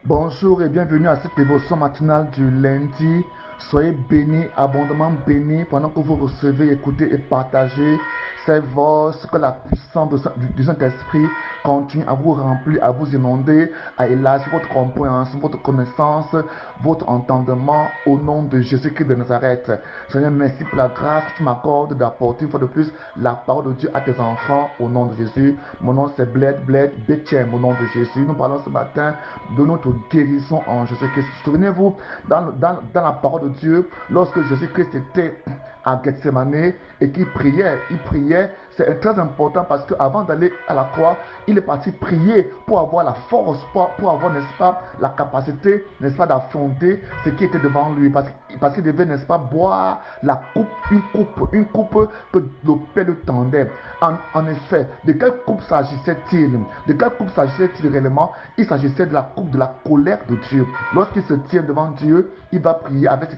Bonjour et bienvenue à cette dévotion matinale du lundi. Soyez bénis, abondamment bénis pendant que vous recevez, écoutez et partagez ces voix, que la puissance du Saint-Esprit continue à vous remplir, à vous inonder, à élargir votre compréhension, votre connaissance, votre entendement au nom de Jésus-Christ de Nazareth. Seigneur, merci pour la grâce que tu m'accordes d'apporter une fois de plus la parole de Dieu à tes enfants au nom de Jésus. Mon nom c'est Bled Betchem au nom de Jésus. Nous parlons ce matin de notre guérison en Jésus-Christ. Souvenez-vous, dans la parole de Dieu, lorsque Jésus-Christ était à Gethsemane et qu'il priait, c'est très important parce qu'avant d'aller à la croix, il est parti prier pour avoir la force, pour avoir, n'est-ce pas, la capacité, n'est-ce pas, d'affronter ce qui était devant lui. Parce qu'il devait, n'est-ce pas, boire la coupe, une coupe que le Père lui tendait. En effet, de quelle coupe s'agissait-il? De quelle coupe s'agissait-il réellement? Il s'agissait de la coupe de la colère de Dieu. Lorsqu'il se tient devant Dieu, il va prier avec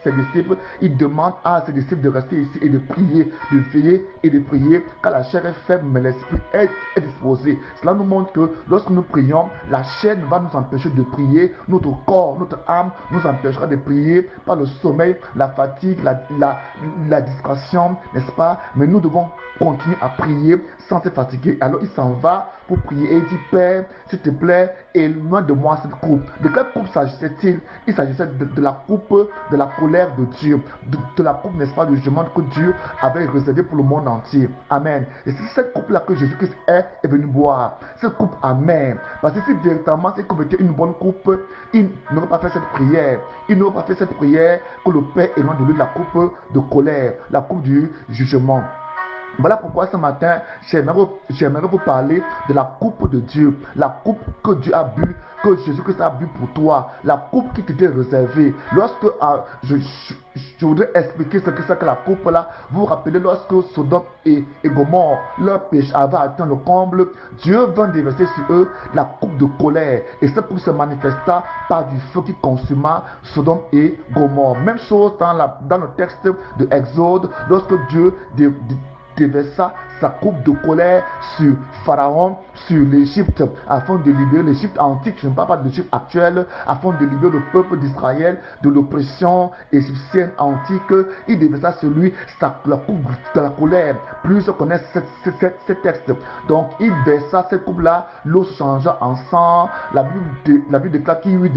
ses disciples. Il demande à ses disciples de rester ici et de prier, de veiller et de prier, car la chair est faible, mais l'esprit est disposé. Cela nous montre que lorsque nous prions, la chair va nous empêcher de prier. Notre corps, notre âme nous empêchera de prier par le sommeil, la fatigue, la distraction, n'est-ce pas? Mais nous devons continuer à prier sans se fatiguer. Alors il s'en va pour prier et il dit: Père, s'il te plaît, éloigne de moi cette coupe. De quelle coupe s'agissait-il? Il s'agissait de la coupe de la colère de Dieu, de la coupe, n'est-ce pas, du jugement que Dieu avait réservé pour le monde entier. Amen. Et c'est cette coupe-là que Jésus-Christ est venu boire. Cette coupe amère. Parce que si véritablement cette coupe était une bonne coupe, il n'aurait pas fait cette prière. Il n'aurait pas fait cette prière que le Père éloigne de lui la coupe de colère, la coupe du jugement. Voilà pourquoi ce matin, j'aimerais vous parler de la coupe de Dieu, la coupe que Dieu a bu, que Jésus-Christ a bu pour toi, la coupe qui t'était réservée. Lorsque je voudrais expliquer ce que c'est que la coupe là, vous vous rappelez lorsque Sodome et Gomorrhe, leur péché avait atteint le comble, Dieu vint déverser sur eux la coupe de colère, et cette coupe se manifesta par du feu qui consuma Sodome et Gomorrhe. Même chose dans le texte de Exode, lorsque Dieu déversa sa coupe de colère sur Pharaon, sur l'Égypte, afin de libérer l'Égypte antique, je ne parle pas de l'Égypte actuelle, afin de libérer le peuple d'Israël de l'oppression égyptienne antique. Il déversa sur lui la coupe de la colère. Plusieurs connaissent ce texte. Donc il versa cette coupe-là, l'eau se changea en sang, la Bible déclare qu'il y a eu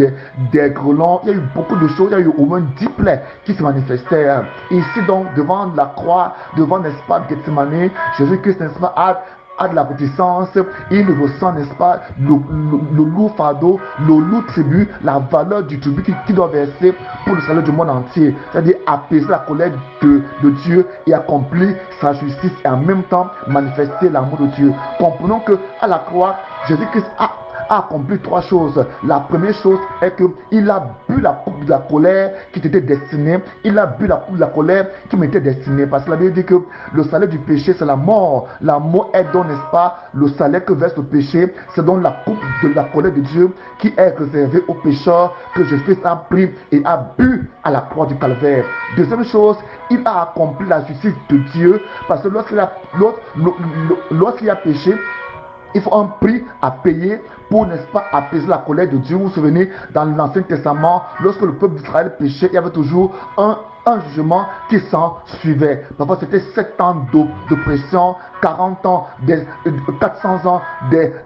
des grelons, il y a eu beaucoup de choses, il y a eu au moins 10 plaies qui se manifestèrent. Ici donc, devant la croix, devant, n'est-ce pas, Gethsemane, Jésus-Christ, n'est-ce pas, a de la réticence, il ressent, n'est-ce pas, le lourd fardeau, le lourd tribut, la valeur du tribut qu'il doit verser pour le salut du monde entier. C'est-à-dire apaiser la colère de Dieu et accomplir sa justice et en même temps manifester l'amour de Dieu. Comprenons que à la croix, Jésus-Christ a accompli 3 choses. La première chose est qu'il a bu la coupe de la colère qui t'était destinée. Il a bu la coupe de la colère qui m'était destinée. Parce que la Bible dit que le salaire du péché, c'est la mort. La mort est donc, n'est-ce pas, le salaire que verse le péché. C'est donc la coupe de la colère de Dieu qui est réservée aux pécheurs que Jésus a pris et a bu à la croix du calvaire. Deuxième chose, il a accompli la justice de Dieu. Parce que lorsqu'il a péché, il faut un prix à payer pour, n'est-ce pas, apaiser la colère de Dieu. Vous vous souvenez, dans l'Ancien Testament, lorsque le peuple d'Israël péchait, il y avait toujours un jugement qui s'en suivait. Parfois, c'était 7 ans d'oppression, 40 ans, 400 ans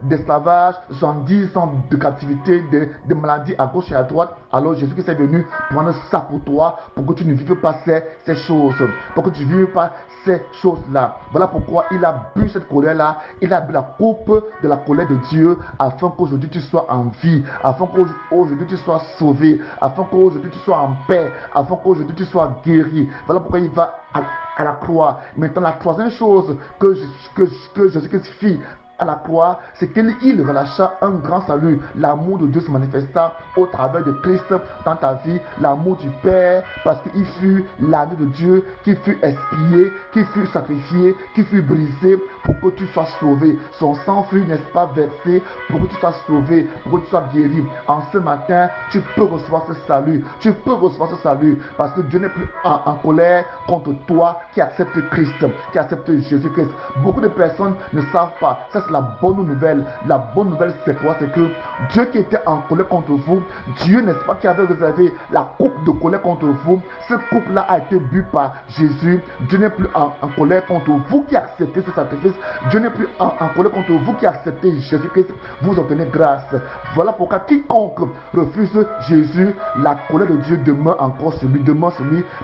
d'esclavage, 70 ans de captivité, de maladies à gauche et à droite. Alors Jésus-Christ est venu prendre ça pour toi, pour que tu ne vives pas ces choses, pour que tu ne vives pas ces choses-là. Voilà pourquoi il a bu cette colère-là, il a bu la coupe de la colère de Dieu, afin qu'aujourd'hui tu sois en vie, afin qu'aujourd'hui tu sois sauvé, afin qu'aujourd'hui tu sois en paix, afin qu'aujourd'hui tu sois guéri. Voilà pourquoi il va à la croix. Maintenant, la troisième chose que Jésus-Christ fit à la croix, c'est qu'il relâcha un grand salut. L'amour de Dieu se manifesta au travers de Christ dans ta vie, l'amour du Père, parce qu'il fut l'agneau de Dieu qui fut expié, qui fut sacrifié, qui fut brisé pour que tu sois sauvé. Son sang fut, n'est-ce pas, versé pour que tu sois sauvé, pour que tu sois guéri. En ce matin, tu peux recevoir ce salut. Tu peux recevoir ce salut parce que Dieu n'est plus en colère contre toi qui accepte Christ, qui accepte Jésus-Christ. Beaucoup de personnes ne savent pas. Ça, c'est la bonne nouvelle. La bonne nouvelle, c'est quoi? C'est que Dieu qui était en colère contre vous, Dieu, n'est-ce pas, qui avait réservé la coupe de colère contre vous, cette coupe-là a été bu par Jésus. Dieu n'est plus en colère contre vous qui acceptez ce sacrifice. Dieu n'est plus en colère contre vous qui acceptez Jésus-Christ. Vous obtenez grâce. Voilà pourquoi quiconque refuse Jésus, la colère de Dieu demeure encore sur lui,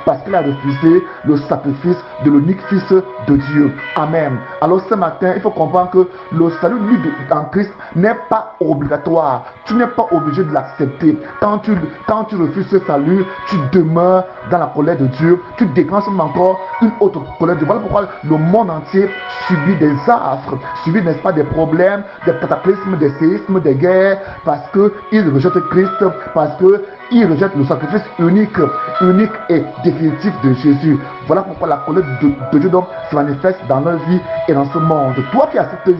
parce qu'il a refusé le sacrifice de l'unique Fils de Dieu. Amen. Alors ce matin, il faut comprendre que le salut en Christ n'est pas obligatoire. Tu n'es pas obligé de l'accepter. Quand tu refuses ce salut, tu demeures dans la colère de Dieu. Tu déclenches encore une autre colère de Dieu. Voilà pourquoi le monde entier subit des affres, subit, n'est-ce pas, des problèmes, des cataclysmes, des séismes, des guerres, parce qu'ils rejettent Christ, parce qu'ils rejettent le sacrifice unique et définitif de Jésus. Voilà pourquoi la colère de Dieu donc se manifeste dans leur vie et dans ce monde. Toi qui acceptes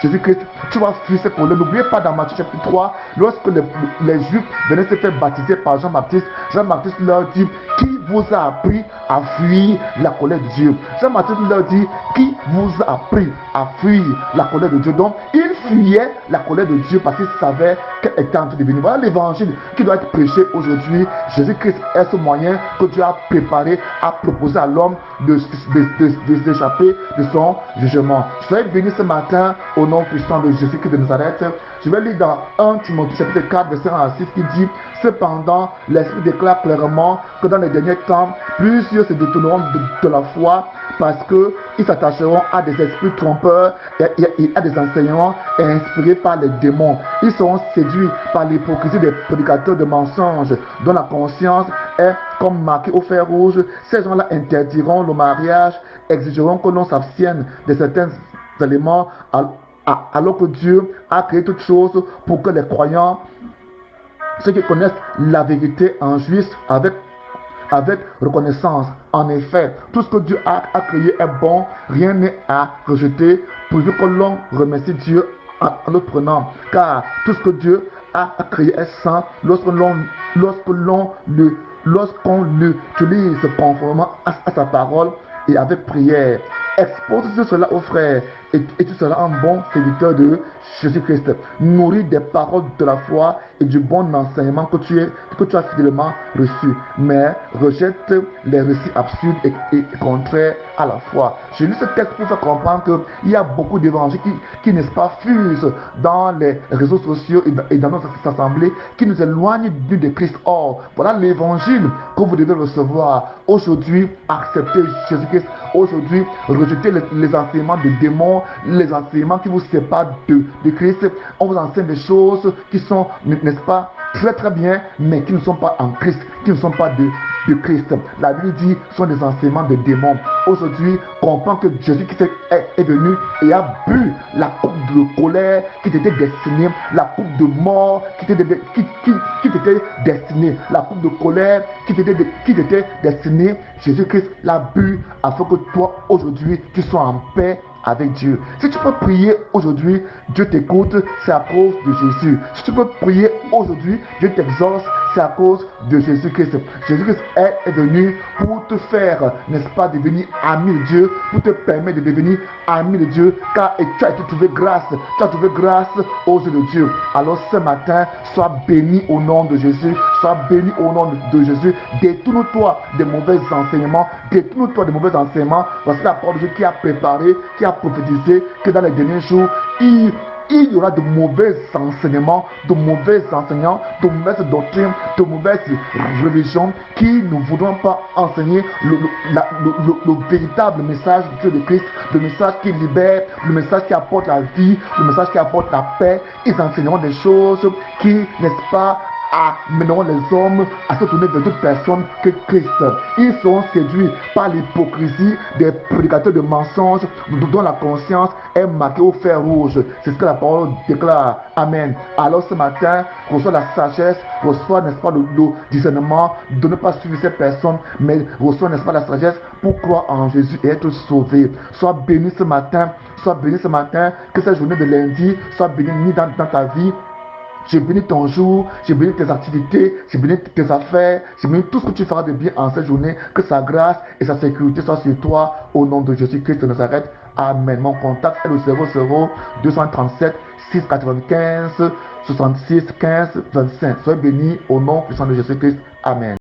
Jésus-Christ, tu vas fuir cette colère. N'oubliez pas dans Matthieu chapitre 3, lorsque les Juifs venaient se faire baptiser par Jean-Baptiste, Jean-Baptiste leur dit: qui vous a appris à fuir la colère de Dieu? Jean-Baptiste leur dit: qui vous a appris à fuir la colère de Dieu? Donc, ils fuyaient la colère de Dieu parce qu'ils savaient qu'elle était en train de venir. Voilà l'évangile qui doit être prêché aujourd'hui. Jésus-Christ est ce moyen que Dieu a préparé, a proposé à l'homme de s'échapper de son jugement. Soyez bénis ce matin au nom puissant de Jésus-Christ de Nazareth. Je vais lire dans 1 Timothée chapitre 4 verset 1 à 6 qui dit: cependant, l'Esprit déclare clairement que dans les derniers temps, plusieurs se détourneront de la foi parce qu'ils s'attacheront à des esprits trompeurs et à des enseignements inspirés par les démons. Ils seront séduits par l'hypocrisie des prédicateurs de mensonges dont la conscience est comme marquée au fer rouge. Ces gens-là interdiront le mariage, exigeront que l'on s'abstienne de certains éléments alors que Dieu a créé toutes choses pour que les croyants, ceux qui connaissent la vérité, en jouissent avec reconnaissance. En effet, tout ce que Dieu a créé est bon, rien n'est à rejeter, pourvu que l'on remercie Dieu en le prenant. Car tout ce que Dieu a créé est saint lorsqu'on l'utilise conformément à sa parole et avec prière. Expose cela aux frères et tu seras un bon serviteur de Jésus-Christ. Nourris des paroles de la foi et du bon enseignement que tu as fidèlement reçu. Mais rejette les récits absurdes et contraires à la foi. J'ai lu ce texte pour faire comprendre qu'il y a beaucoup d'évangiles qui n'est-ce pas, fusent dans les réseaux sociaux et dans notre assemblée, qui nous éloignent de Christ. Or, voilà l'évangile que vous devez recevoir. Aujourd'hui, acceptez Jésus-Christ. Aujourd'hui, rejetez les enseignements de démons, les enseignements qui vous séparent de Christ. On vous enseigne des choses qui sont, n'est-ce pas, très très bien, mais qui ne sont pas en Christ, qui ne sont pas de Christ. La Bible dit ce sont des enseignements de démons. Aujourd'hui, comprends que Jésus qui est venu et a bu la coupe de colère qui t'était destinée, la coupe de mort qui t'était destinée, la coupe de colère qui t'était destinée. Jésus-Christ l'a bu afin que toi aujourd'hui tu sois en paix avec Dieu. Si tu peux prier aujourd'hui, Dieu t'écoute, c'est à cause de Jésus. Si tu peux prier aujourd'hui, Dieu t'exauce, c'est à cause de Jésus-Christ. Jésus-Christ est venu pour te faire, n'est-ce pas, devenir ami de Dieu, pour te permettre de devenir ami de Dieu, car tu as été trouvé grâce, tu as trouvé grâce aux yeux de Dieu. Alors ce matin, sois béni au nom de Jésus, sois béni au nom de Jésus. Détourne-toi des mauvais enseignements, détourne-toi des mauvais enseignements. Voici la parole de Dieu qui a préparé, qui a prophétisé que dans les derniers jours, il y aura de mauvais enseignements, de mauvais enseignants, de mauvaises doctrines, de mauvaises religions qui ne voudront pas enseigner le véritable message de Dieu de Christ, le message qui libère, le message qui apporte la vie, le message qui apporte la paix. Ils enseigneront des choses qui, n'est-ce pas, amèneront les hommes à se tourner vers d'autres personnes que Christ. Ils seront séduits par l'hypocrisie des prédicateurs de mensonges dont la conscience est marquée au fer rouge. C'est ce que la parole déclare. Amen. Alors ce matin, reçois la sagesse, reçois, n'est-ce pas, le discernement de ne pas suivre ces personnes, mais reçois, n'est-ce pas, la sagesse pour croire en Jésus et être sauvé. Sois béni ce matin, que cette journée de lundi soit bénie dans ta vie. J'ai béni ton jour, j'ai béni tes activités, j'ai béni tes affaires, j'ai béni tout ce que tu feras de bien en cette journée. Que sa grâce et sa sécurité soient sur toi au nom de Jésus-Christ de Nazareth. Amen. Mon contact est le 00 237 695 66 15 25. Soyez bénis au nom puissant de Jésus-Christ. Amen.